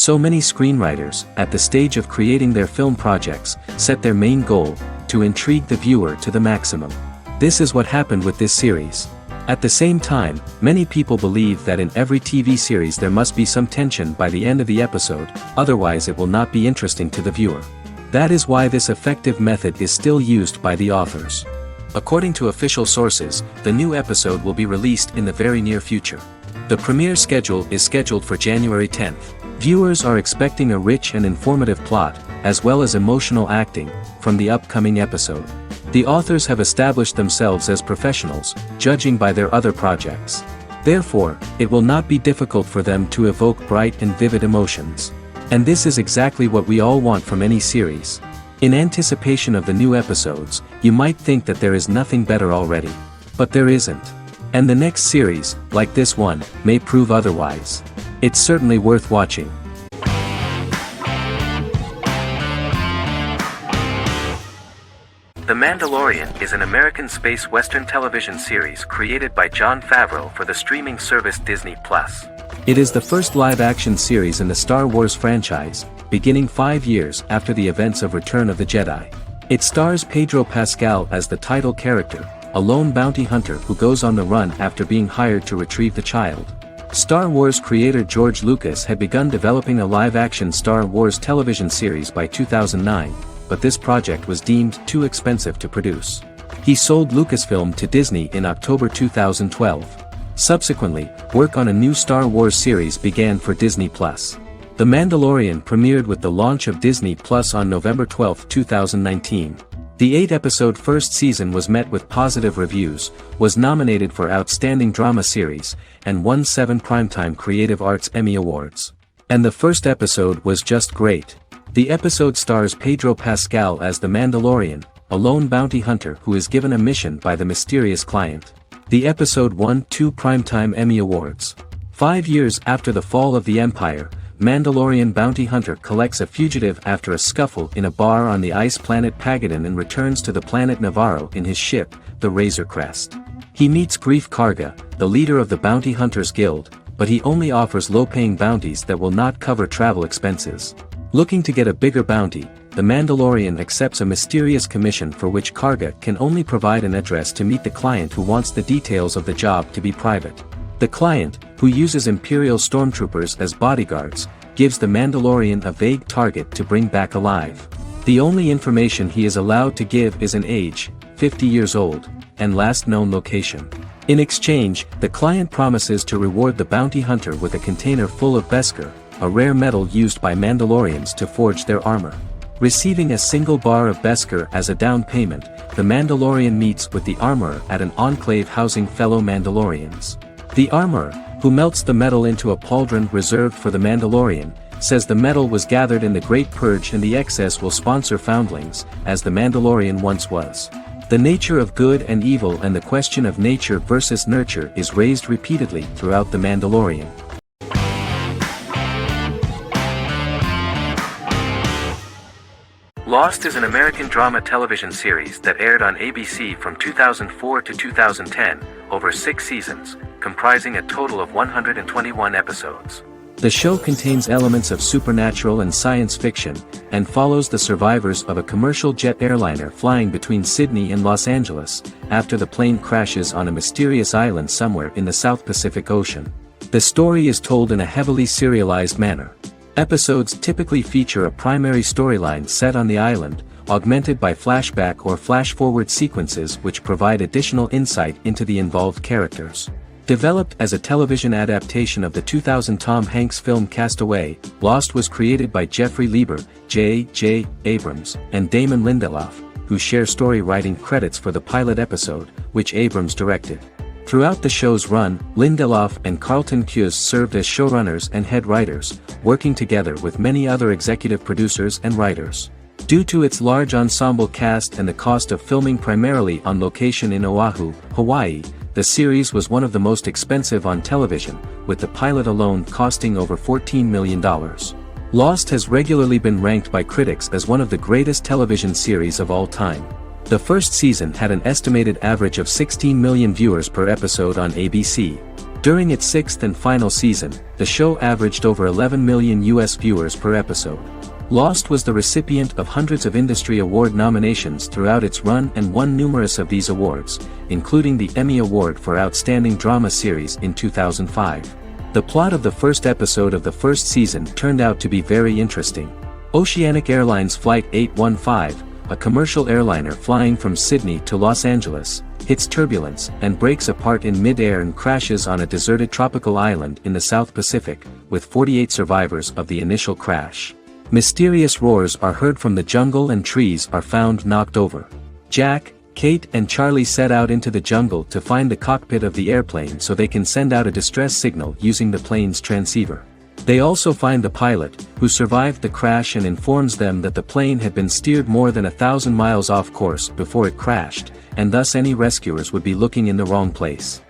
So many screenwriters, at the stage of creating their film projects, set their main goal, to intrigue the viewer to the maximum. This is what happened with this series. At the same time, many people believe that in every TV series there must be some tension by the end of the episode, otherwise it will not be interesting to the viewer. That is why this effective method is still used by the authors. According to official sources, the new episode will be released in the very near future. The premiere schedule is scheduled for January 10th. Viewers are expecting a rich and informative plot, as well as emotional acting, from the upcoming episode. The authors have established themselves as professionals, judging by their other projects. Therefore, it will not be difficult for them to evoke bright and vivid emotions. And this is exactly what we all want from any series. In anticipation of the new episodes, you might think that there is nothing better already. But there isn't. And the next series, like this one, may prove otherwise. It's certainly worth watching. The Mandalorian is an American space western television series created by Jon Favreau for the streaming service Disney+. It is the first live-action series in the Star Wars franchise, beginning 5 years after the events of Return of the Jedi. It stars Pedro Pascal as the title character, a lone bounty hunter who goes on the run after being hired to retrieve the child. Star Wars creator George Lucas had begun developing a live-action Star Wars television series by 2009, but this project was deemed too expensive to produce. He sold Lucasfilm to Disney in October 2012. Subsequently, work on a new Star Wars series began for Disney+. The Mandalorian premiered with the launch of Disney+ on November 12, 2019. The 8-episode first season was met with positive reviews, was nominated for Outstanding Drama Series, and won 7 Primetime Creative Arts Emmy Awards. And the first episode was just great. The episode stars Pedro Pascal as the Mandalorian, a lone bounty hunter who is given a mission by the mysterious client. The episode won 2 Primetime Emmy Awards. 5 years after the fall of the Empire, Mandalorian bounty hunter collects a fugitive after a scuffle in a bar on the ice planet Pagadan and returns to the planet Navarro in his ship, the Razor Crest. He meets Grief Karga, the leader of the Bounty Hunters Guild, but he only offers low-paying bounties that will not cover travel expenses. Looking to get a bigger bounty, the Mandalorian accepts a mysterious commission for which Karga can only provide an address to meet the client who wants the details of the job to be private. The client, who uses Imperial stormtroopers as bodyguards, gives the Mandalorian a vague target to bring back alive. The only information he is allowed to give is an age, 50 years old, and last known location. In exchange, the client promises to reward the bounty hunter with a container full of Beskar, a rare metal used by Mandalorians to forge their armor. Receiving a single bar of Beskar as a down payment, the Mandalorian meets with the armorer at an enclave housing fellow Mandalorians. The armorer, who melts the metal into a pauldron reserved for the Mandalorian, says the metal was gathered in the Great Purge and the excess will sponsor foundlings, as the Mandalorian once was. The nature of good and evil and the question of nature versus nurture is raised repeatedly throughout The Mandalorian. Lost is an American drama television series that aired on ABC from 2004 to 2010, over 6 seasons, comprising a total of 121 episodes. The show contains elements of supernatural and science fiction, and follows the survivors of a commercial jet airliner flying between Sydney and Los Angeles, after the plane crashes on a mysterious island somewhere in the South Pacific Ocean. The story is told in a heavily serialized manner. Episodes typically feature a primary storyline set on the island, augmented by flashback or flash-forward sequences which provide additional insight into the involved characters. Developed as a television adaptation of the 2000 Tom Hanks film Castaway, Lost was created by Jeffrey Lieber, J.J. Abrams, and Damon Lindelof, who share story writing credits for the pilot episode, which Abrams directed. Throughout the show's run, Lindelof and Carlton Cuse served as showrunners and head writers, working together with many other executive producers and writers. Due to its large ensemble cast and the cost of filming primarily on location in Oahu, Hawaii, the series was one of the most expensive on television, with the pilot alone costing over $14 million. Lost has regularly been ranked by critics as one of the greatest television series of all time. The first season had an estimated average of 16 million viewers per episode on ABC. During its sixth and final season, the show averaged over 11 million US viewers per episode. Lost was the recipient of hundreds of industry award nominations throughout its run and won numerous of these awards, including the Emmy Award for Outstanding Drama Series in 2005. The plot of the first episode of the first season turned out to be very interesting. Oceanic Airlines Flight 815, a commercial airliner flying from Sydney to Los Angeles, hits turbulence and breaks apart in mid-air and crashes on a deserted tropical island in the South Pacific, with 48 survivors of the initial crash. Mysterious roars are heard from the jungle and trees are found knocked over. Jack, Kate and Charlie set out into the jungle to find the cockpit of the airplane so they can send out a distress signal using the plane's transceiver. They also find the pilot, who survived the crash and informs them that the plane had been steered more than 1,000 miles off course before it crashed, and thus any rescuers would be looking in the wrong place.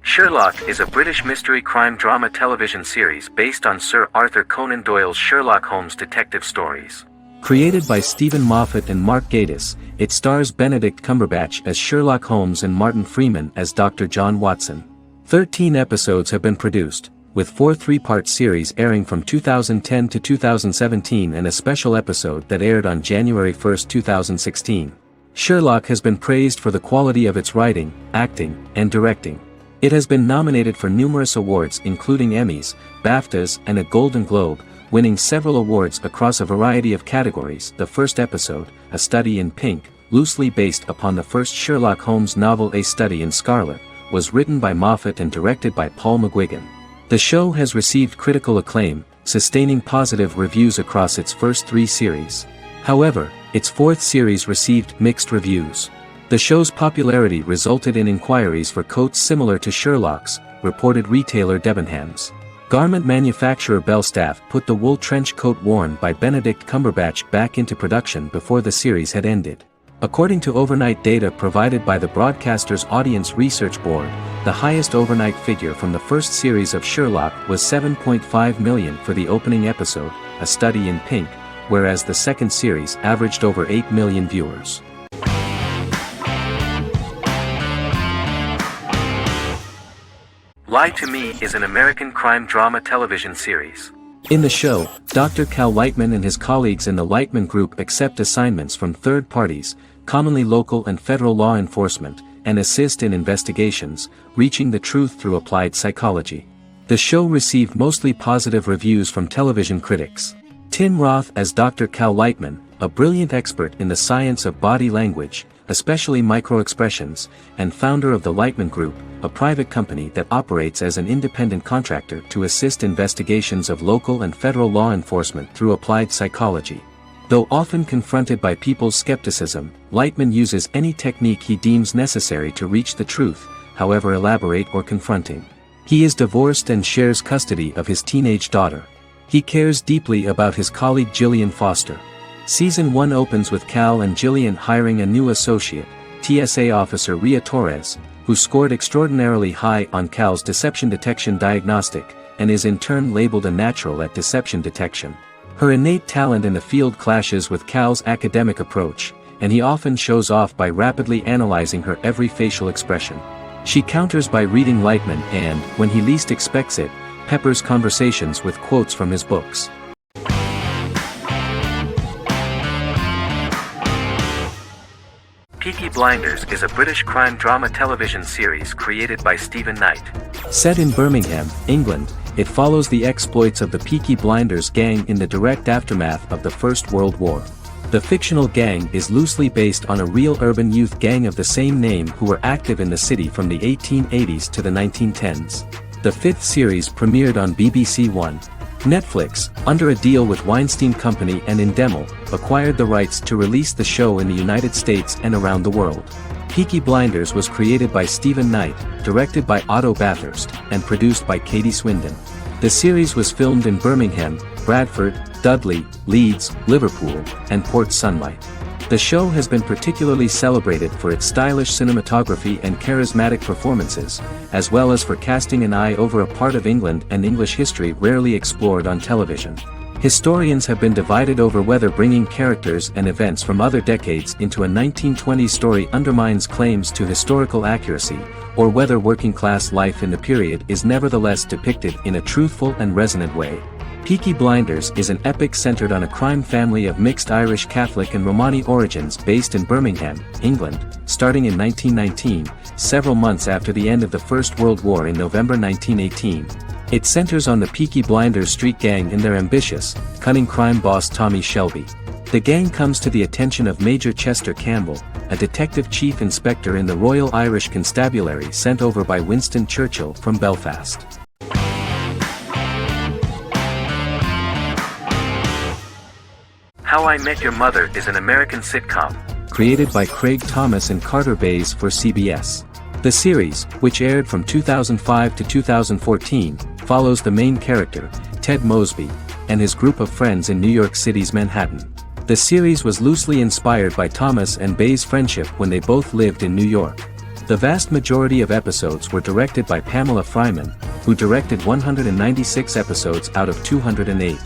Sherlock is a British mystery crime drama television series based on Sir Arthur Conan Doyle's Sherlock Holmes detective stories. Created by Stephen Moffat and Mark Gatiss, it stars Benedict Cumberbatch as Sherlock Holmes and Martin Freeman as Dr. John Watson. 13 episodes have been produced, with 4 three-part series airing from 2010 to 2017 and a special episode that aired on January 1, 2016. Sherlock has been praised for the quality of its writing, acting, and directing. It has been nominated for numerous awards including Emmys, BAFTAs and a Golden Globe, winning several awards across a variety of categories. The first episode, A Study in Pink, loosely based upon the first Sherlock Holmes novel A Study in Scarlet, was written by Moffat and directed by Paul McGuigan. The show has received critical acclaim, sustaining positive reviews across its first 3 series. However, its 4th series received mixed reviews. The show's popularity resulted in inquiries for coats similar to Sherlock's, reported retailer Debenhams. Garment manufacturer Belstaff put the wool trench coat worn by Benedict Cumberbatch back into production before the series had ended. According to overnight data provided by the broadcaster's Audience Research Board, the highest overnight figure from the first series of Sherlock was 7.5 million for the opening episode, A Study in Pink, whereas the second series averaged over 8 million viewers. Lie to Me is an American crime drama television series. In the show, Dr. Cal Lightman and his colleagues in the Lightman Group accept assignments from third parties, commonly local and federal law enforcement, and assist in investigations, reaching the truth through applied psychology. The show received mostly positive reviews from television critics. Tim Roth as Dr. Cal Lightman, a brilliant expert in the science of body language, especially microexpressions, and founder of the Lightman Group, a private company that operates as an independent contractor to assist investigations of local and federal law enforcement through applied psychology. Though often confronted by people's skepticism, Lightman uses any technique he deems necessary to reach the truth, however elaborate or confronting. He is divorced and shares custody of his teenage daughter. He cares deeply about his colleague Gillian Foster. Season 1 opens with Cal and Gillian hiring a new associate, TSA officer Rhea Torres, who scored extraordinarily high on Cal's deception detection diagnostic, and is in turn labeled a natural at deception detection. Her innate talent in the field clashes with Cal's academic approach, and he often shows off by rapidly analyzing her every facial expression. She counters by reading Lightman and, when he least expects it, peppers conversations with quotes from his books. Peaky Blinders is a British crime drama television series created by Stephen Knight. Set in Birmingham, England, it follows the exploits of the Peaky Blinders gang in the direct aftermath of the First World War. The fictional gang is loosely based on a real urban youth gang of the same name who were active in the city from the 1880s to the 1910s. The 5th series premiered on BBC One. Netflix, under a deal with Weinstein Company and Endemol, acquired the rights to release the show in the United States and around the world. Peaky Blinders was created by Stephen Knight, directed by Otto Bathurst, and produced by Katie Swindon. The series was filmed in Birmingham, Bradford, Dudley, Leeds, Liverpool, and Port Sunlight. The show has been particularly celebrated for its stylish cinematography and charismatic performances, as well as for casting an eye over a part of England and English history rarely explored on television. Historians have been divided over whether bringing characters and events from other decades into a 1920s story undermines claims to historical accuracy, or whether working-class life in the period is nevertheless depicted in a truthful and resonant way. Peaky Blinders is an epic centered on a crime family of mixed Irish Catholic and Romani origins based in Birmingham, England, starting in 1919, several months after the end of the First World War in November 1918. It centers on the Peaky Blinders street gang and their ambitious, cunning crime boss Tommy Shelby. The gang comes to the attention of Major Chester Campbell, a detective chief inspector in the Royal Irish Constabulary sent over by Winston Churchill from Belfast. How I Met Your Mother is an American sitcom, created by Craig Thomas and Carter Bays for CBS. The series, which aired from 2005 to 2014, follows the main character, Ted Mosby, and his group of friends in New York City's Manhattan. The series was loosely inspired by Thomas and Bays' friendship when they both lived in New York. The vast majority of episodes were directed by Pamela Fryman, who directed 196 episodes out of 208.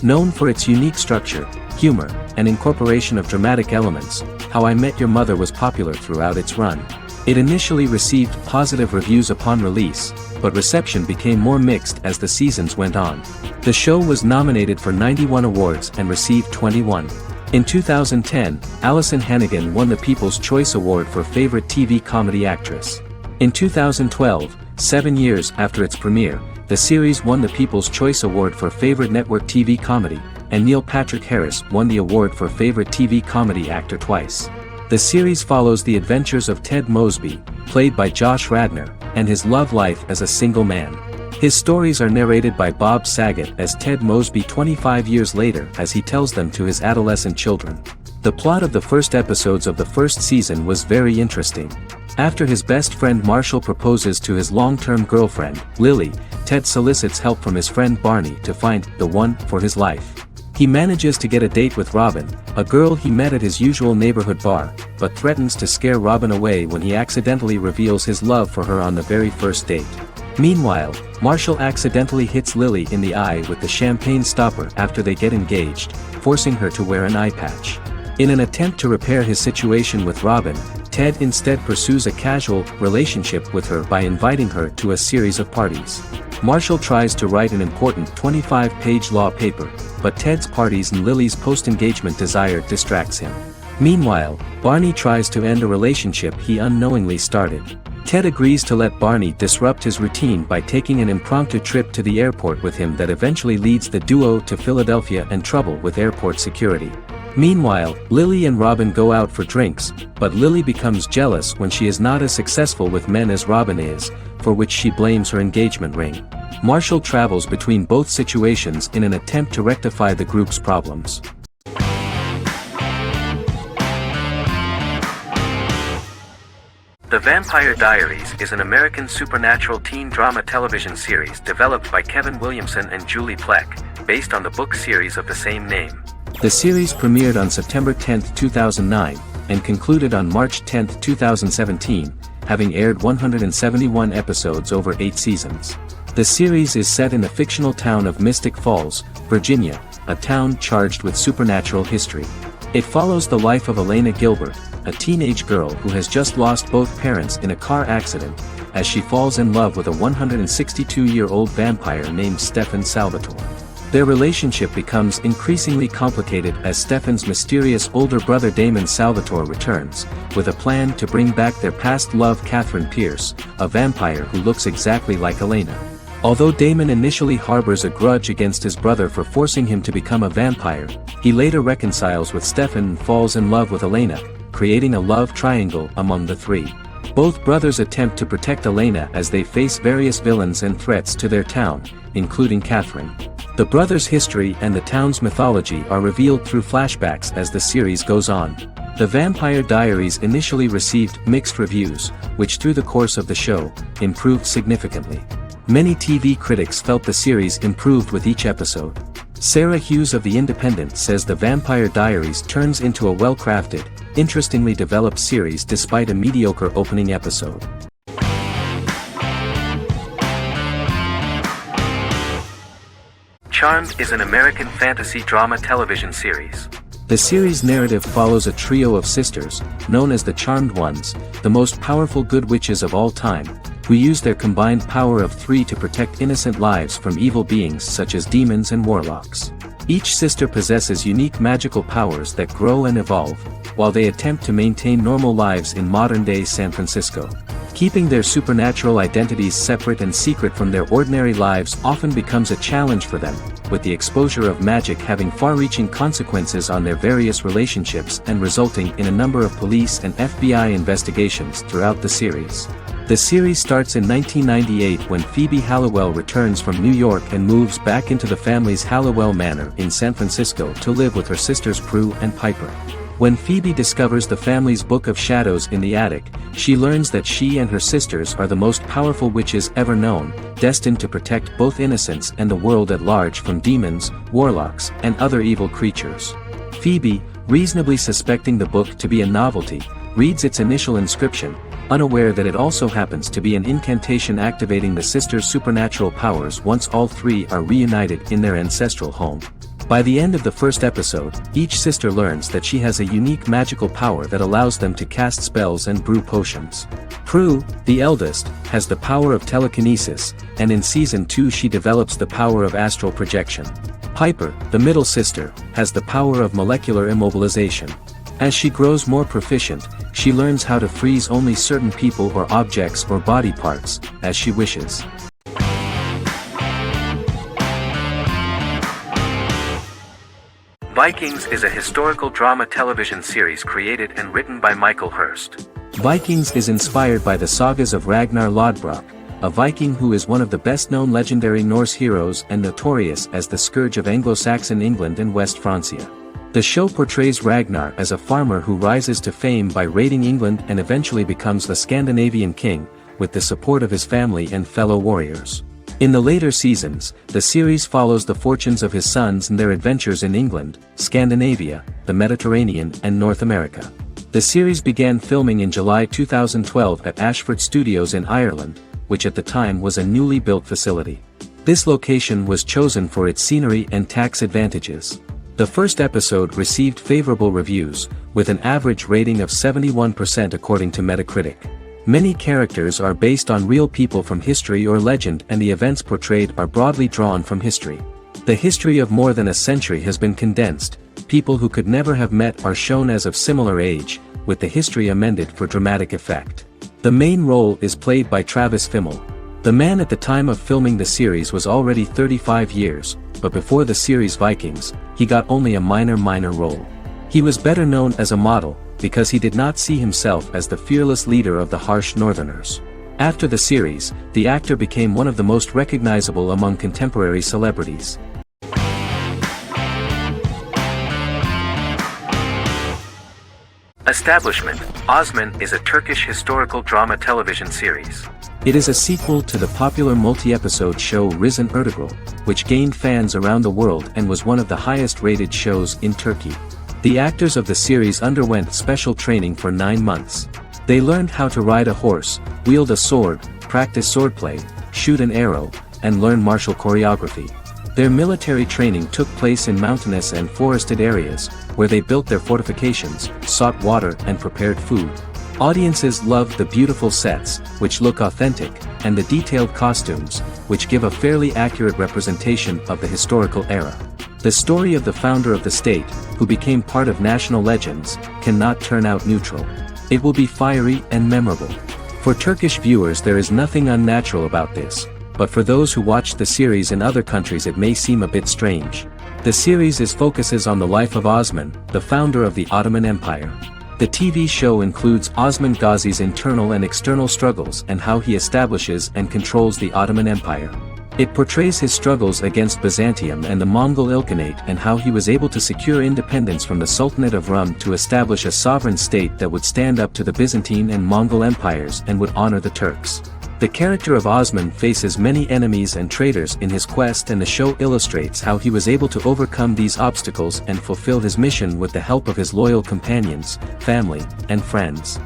Known for its unique structure, humor, and incorporation of dramatic elements, How I Met Your Mother was popular throughout its run. It initially received positive reviews upon release, but reception became more mixed as the seasons went on. The show was nominated for 91 awards and received 21. In 2010, Alyson Hannigan won the People's Choice Award for Favorite TV Comedy Actress. In 2012, 7 years after its premiere, the series won the People's Choice Award for Favorite Network TV Comedy, and Neil Patrick Harris won the award for Favorite TV Comedy Actor twice. The series follows the adventures of Ted Mosby, played by Josh Radnor, and his love life as a single man. His stories are narrated by Bob Saget as Ted Mosby 25 years later as he tells them to his adolescent children. The plot of the first episodes of the first season was very interesting. After his best friend Marshall proposes to his long-term girlfriend, Lily, Ted solicits help from his friend Barney to find the one for his life. He manages to get a date with Robin, a girl he met at his usual neighborhood bar, but threatens to scare Robin away when he accidentally reveals his love for her on the very first date. Meanwhile, Marshall accidentally hits Lily in the eye with the champagne stopper after they get engaged, forcing her to wear an eye patch. In an attempt to repair his situation with Robin, Ted instead pursues a casual relationship with her by inviting her to a series of parties. Marshall tries to write an important 25-page law paper, but Ted's parties and Lily's post-engagement desire distracts him. Meanwhile, Barney tries to end a relationship he unknowingly started. Ted agrees to let Barney disrupt his routine by taking an impromptu trip to the airport with him that eventually leads the duo to Philadelphia and trouble with airport security. Meanwhile, Lily and Robin go out for drinks, but Lily becomes jealous when she is not as successful with men as Robin is, for which she blames her engagement ring. Marshall travels between both situations in an attempt to rectify the group's problems. The Vampire Diaries is an American supernatural teen drama television series developed by Kevin Williamson and Julie Plec, based on the book series of the same name. The series premiered on September 10, 2009, and concluded on March 10, 2017, having aired 171 episodes over 8 seasons. The series is set in the fictional town of Mystic Falls, Virginia, a town charged with supernatural history. It follows the life of Elena Gilbert, a teenage girl who has just lost both parents in a car accident, as she falls in love with a 162-year-old vampire named Stefan Salvatore. Their relationship becomes increasingly complicated as Stefan's mysterious older brother Damon Salvatore returns, with a plan to bring back their past love Catherine Pierce, a vampire who looks exactly like Elena. Although Damon initially harbors a grudge against his brother for forcing him to become a vampire, he later reconciles with Stefan and falls in love with Elena, creating a love triangle among the three. Both brothers attempt to protect Elena as they face various villains and threats to their town, including Catherine. The brothers' history and the town's mythology are revealed through flashbacks as the series goes on. The Vampire Diaries initially received mixed reviews, which through the course of the show, improved significantly. Many TV critics felt the series improved with each episode. Sarah Hughes of The Independent says The Vampire Diaries turns into a well-crafted, interestingly developed series despite a mediocre opening episode. Charmed is an American fantasy drama television series. The series' narrative follows a trio of sisters, known as the Charmed Ones, the most powerful good witches of all time, who use their combined power of 3 to protect innocent lives from evil beings such as demons and warlocks. Each sister possesses unique magical powers that grow and evolve, while they attempt to maintain normal lives in modern-day San Francisco. Keeping their supernatural identities separate and secret from their ordinary lives often becomes a challenge for them, with the exposure of magic having far-reaching consequences on their various relationships and resulting in a number of police and FBI investigations throughout the series. The series starts in 1998 when Phoebe Halliwell returns from New York and moves back into the family's Halliwell Manor in San Francisco to live with her sisters Prue and Piper. When Phoebe discovers the family's Book of Shadows in the attic, she learns that she and her sisters are the most powerful witches ever known, destined to protect both innocents and the world at large from demons, warlocks, and other evil creatures. Phoebe, reasonably suspecting the book to be a novelty, reads its initial inscription, unaware that it also happens to be an incantation activating the sisters' supernatural powers once all 3 are reunited in their ancestral home. By the end of the first episode, each sister learns that she has a unique magical power that allows them to cast spells and brew potions. Prue, the eldest, has the power of telekinesis, and in Season 2 she develops the power of astral projection. Piper, the middle sister, has the power of molecular immobilization. As she grows more proficient, she learns how to freeze only certain people or objects or body parts, as she wishes. Vikings is a historical drama television series created and written by Michael Hurst. Vikings is inspired by the sagas of Ragnar Lodbrok, a Viking who is one of the best-known legendary Norse heroes and notorious as the scourge of Anglo-Saxon England and West Francia. The show portrays Ragnar as a farmer who rises to fame by raiding England and eventually becomes the Scandinavian king, with the support of his family and fellow warriors. In the later seasons, the series follows the fortunes of his sons and their adventures in England, Scandinavia, the Mediterranean and North America. The series began filming in July 2012 at Ashford Studios in Ireland, which at the time was a newly built facility. This location was chosen for its scenery and tax advantages. The first episode received favorable reviews, with an average rating of 71% according to Metacritic. Many characters are based on real people from history or legend, and the events portrayed are broadly drawn from history. The history of more than a century has been condensed, people who could never have met are shown as of similar age, with the history amended for dramatic effect. The main role is played by Travis Fimmel. The man at the time of filming the series was already 35 years, but before the series Vikings, he got only a minor role. He was better known as a model, because he did not see himself as the fearless leader of the harsh Northerners. After the series, the actor became one of the most recognizable among contemporary celebrities. Establishment: Osman is a Turkish historical drama television series. It is a sequel to the popular multi-episode show Risen Ertugrul, which gained fans around the world and was one of the highest-rated shows in Turkey. The actors of the series underwent special training for 9 months. They learned how to ride a horse, wield a sword, practice swordplay, shoot an arrow, and learn martial choreography. Their military training took place in mountainous and forested areas, where they built their fortifications, sought water and prepared food. Audiences loved the beautiful sets, which look authentic, and the detailed costumes, which give a fairly accurate representation of the historical era. The story of the founder of the state, who became part of national legends, cannot turn out neutral. It will be fiery and memorable. For Turkish viewers there is nothing unnatural about this, but for those who watched the series in other countries it may seem a bit strange. The series focuses on the life of Osman, the founder of the Ottoman Empire. The TV show includes Osman Ghazi's internal and external struggles and how he establishes and controls the Ottoman Empire. It portrays his struggles against Byzantium and the Mongol Ilkhanate and how he was able to secure independence from the Sultanate of Rum to establish a sovereign state that would stand up to the Byzantine and Mongol empires and would honor the Turks. The character of Osman faces many enemies and traitors in his quest, and the show illustrates how he was able to overcome these obstacles and fulfill his mission with the help of his loyal companions, family, and friends.